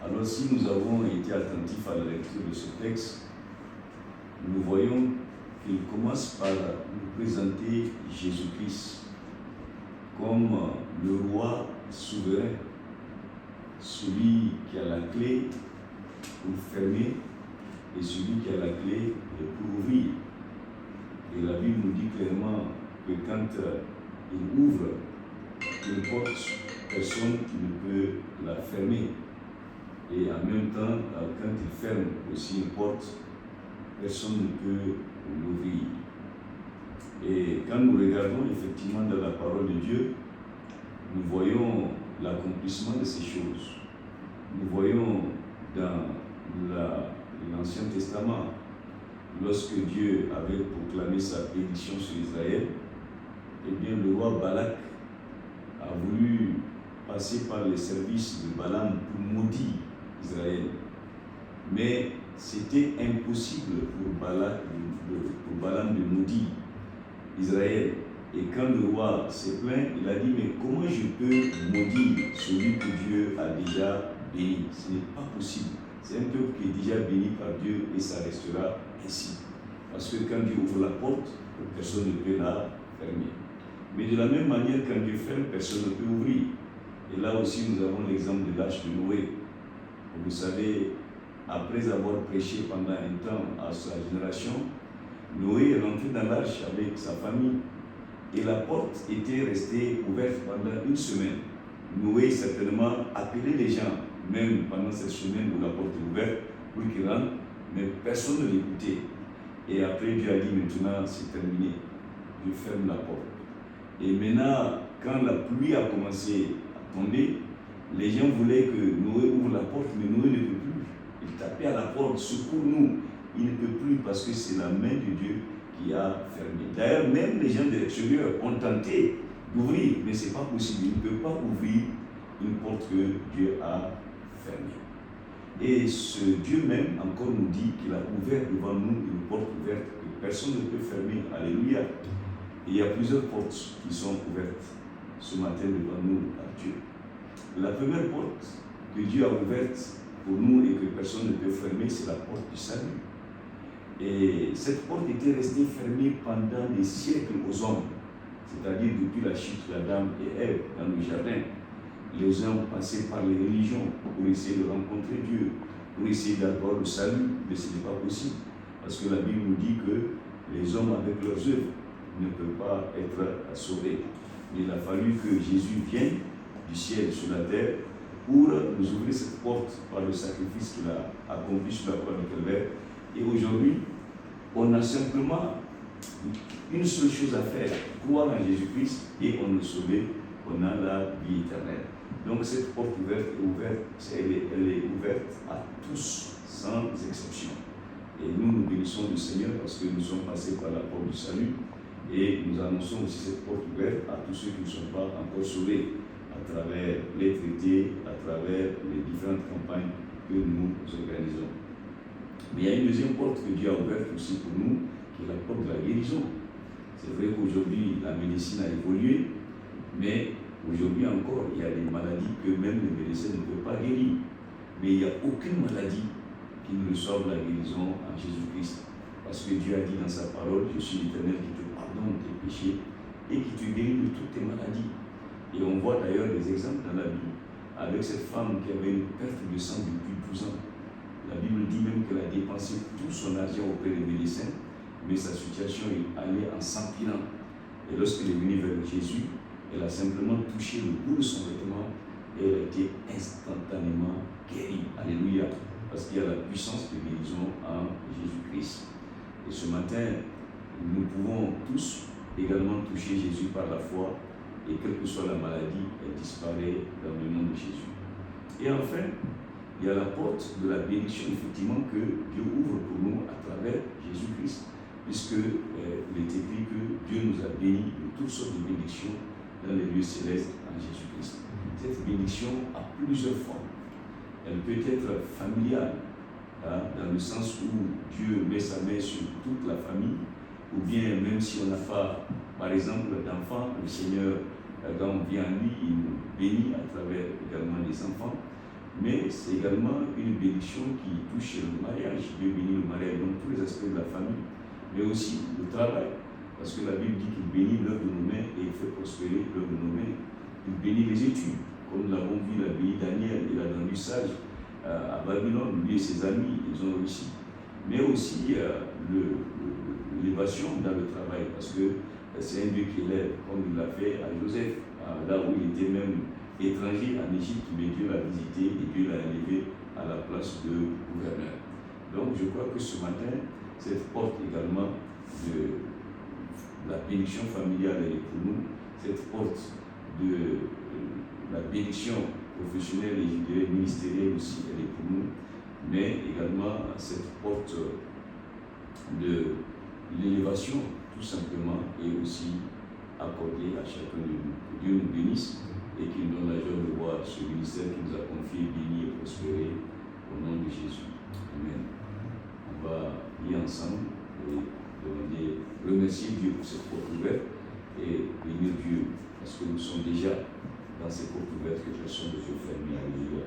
Alors si nous avons été attentifs à la lecture de ce texte, nous voyons qu'il commence par nous présenter Jésus-Christ comme le roi souverain, celui qui a la clé pour fermer et celui qui a la clé pour ouvrir. Et la Bible nous dit clairement que quand il ouvre une porte, personne ne peut la fermer. Et en même temps, quand il ferme aussi une porte, personne ne peut l'ouvrir. Et quand nous regardons effectivement dans la parole de Dieu, nous voyons l'accomplissement de ces choses. Nous voyons dans l'Ancien Testament, lorsque Dieu avait proclamé sa bénédiction sur Israël, eh bien le roi Balak a voulu passer par les services de Balaam pour maudire Israël. Mais c'était impossible pour Balaam de maudire Israël. Et quand le roi s'est plaint, il a dit, mais comment je peux maudire celui que Dieu a déjà béni? Ce n'est pas possible. C'est un peuple qui est déjà béni par Dieu et ça restera ainsi. Parce que quand Dieu ouvre la porte, personne ne peut la fermer. Mais de la même manière, quand Dieu ferme, personne ne peut ouvrir. Et là aussi, nous avons l'exemple de l'arche de Noé. Vous savez, après avoir prêché pendant un temps à sa génération, Noé est rentré dans l'arche avec sa famille. Et la porte était restée ouverte pendant une semaine. Noé certainement appelait les gens, même pendant cette semaine où la porte est ouverte, pour qu'ils rentrent, mais personne ne l'écoutait. Et après, Dieu a dit, maintenant, c'est terminé. Dieu ferme la porte. Et maintenant, quand la pluie a commencé à tomber, les gens voulaient que Noé ouvre la porte, mais Noé ne peut plus. Il tapait à la porte, secours-nous. Il ne peut plus parce que c'est la main de Dieu qui a fermé. D'ailleurs, même les gens de l'extérieur ont tenté d'ouvrir, mais ce n'est pas possible. Ils ne peuvent pas ouvrir une porte que Dieu a fermée. Et ce Dieu même encore nous dit qu'il a ouvert devant nous une porte ouverte que personne ne peut fermer. Alléluia. Et il y a plusieurs portes qui sont ouvertes ce matin devant nous à Dieu. La première porte que Dieu a ouverte pour nous et que personne ne peut fermer, c'est la porte du salut. Et cette porte était restée fermée pendant des siècles aux hommes, c'est-à-dire depuis la chute d'Adam et Ève dans le jardin. Les hommes passaient par les religions pour essayer de rencontrer Dieu, pour essayer d'avoir le salut, mais ce n'est pas possible. Parce que la Bible nous dit que les hommes avec leurs œuvres ne peuvent pas être sauvés. Il a fallu que Jésus vienne du ciel sur la terre pour nous ouvrir cette porte par le sacrifice qu'il a accompli sur la croix de Calvaire. Et aujourd'hui, on a simplement une seule chose à faire, croire en Jésus-Christ et on est sauvé, on a la vie éternelle. Donc cette porte ouverte est ouverte, elle est ouverte à tous, sans exception. Et nous bénissons le Seigneur parce que nous sommes passés par la porte du salut et nous annonçons aussi cette porte ouverte à tous ceux qui ne sont pas encore sauvés à travers les traités, à travers les différentes campagnes que nous organisons. Mais il y a une deuxième porte que Dieu a ouverte aussi pour nous, qui est la porte de la guérison. C'est vrai qu'aujourd'hui, la médecine a évolué, mais aujourd'hui encore, il y a des maladies que même les médecins ne peuvent pas guérir. Mais il n'y a aucune maladie qui ne reçoive la guérison en Jésus-Christ. Parce que Dieu a dit dans sa parole, je suis l'Éternel qui te pardonne tes péchés et qui te guérit de toutes tes maladies. Et on voit d'ailleurs des exemples dans la Bible, avec cette femme qui avait une perte de sang depuis 12 ans. La Bible dit même qu'elle a dépensé tout son argent auprès des médecins, mais sa situation est allée en s'empilant. Et lorsqu'elle est venue vers Jésus, elle a simplement touché le bout de son vêtement et elle a été instantanément guérie. Alléluia. Parce qu'il y a la puissance de guérison en Jésus-Christ. Et ce matin, nous pouvons tous également toucher Jésus par la foi et quelle que soit la maladie, elle disparaît dans le nom de Jésus. Et enfin, il y a la porte de la bénédiction, effectivement, que Dieu ouvre pour nous à travers Jésus-Christ, puisque il est écrit que Dieu nous a bénis de toutes sortes de bénédictions dans les lieux célestes en Jésus-Christ. Cette bénédiction a plusieurs formes. Elle peut être familiale, dans le sens où Dieu met sa main sur toute la famille, ou bien même si on n'a pas, par exemple, d'enfants, le Seigneur, quand on vient à lui, il nous bénit à travers également les enfants. mais c'est également une bénédiction qui touche le mariage. Dieu bénit le mariage dans tous les aspects de la famille, mais aussi le travail, parce que la Bible dit qu'il bénit l'œuvre de nos mains et il fait prospérer l'œuvre de nos mains. Il bénit les études, comme nous l'avons vu, il a béni Daniel, il a rendu sage à Babylone, lui et ses amis, ils ont réussi. Mais aussi l'élévation dans le travail, parce que c'est un Dieu qui élève, comme il l'a fait à Joseph, là où il était même étranger en Égypte, mais Dieu l'a visité et Dieu l'a élevé à la place de gouverneur. Donc je crois que ce matin, cette porte également de la bénédiction familiale, elle est pour nous, cette porte de la bénédiction professionnelle et je dirais ministérielle aussi, elle est pour nous, mais également cette porte de l'élévation, tout simplement, est aussi accordée à chacun de nous. Que Dieu nous bénisse et qu'il nous donne la joie de voir ce ministère qu'il nous a confié, béni et prospérer au nom de Jésus. Amen. On va lire ensemble et remercier Dieu pour cette porte ouverte et bénir Dieu parce que nous sommes déjà dans ces portes ouvertes que personne ne se ferme. Alléluia.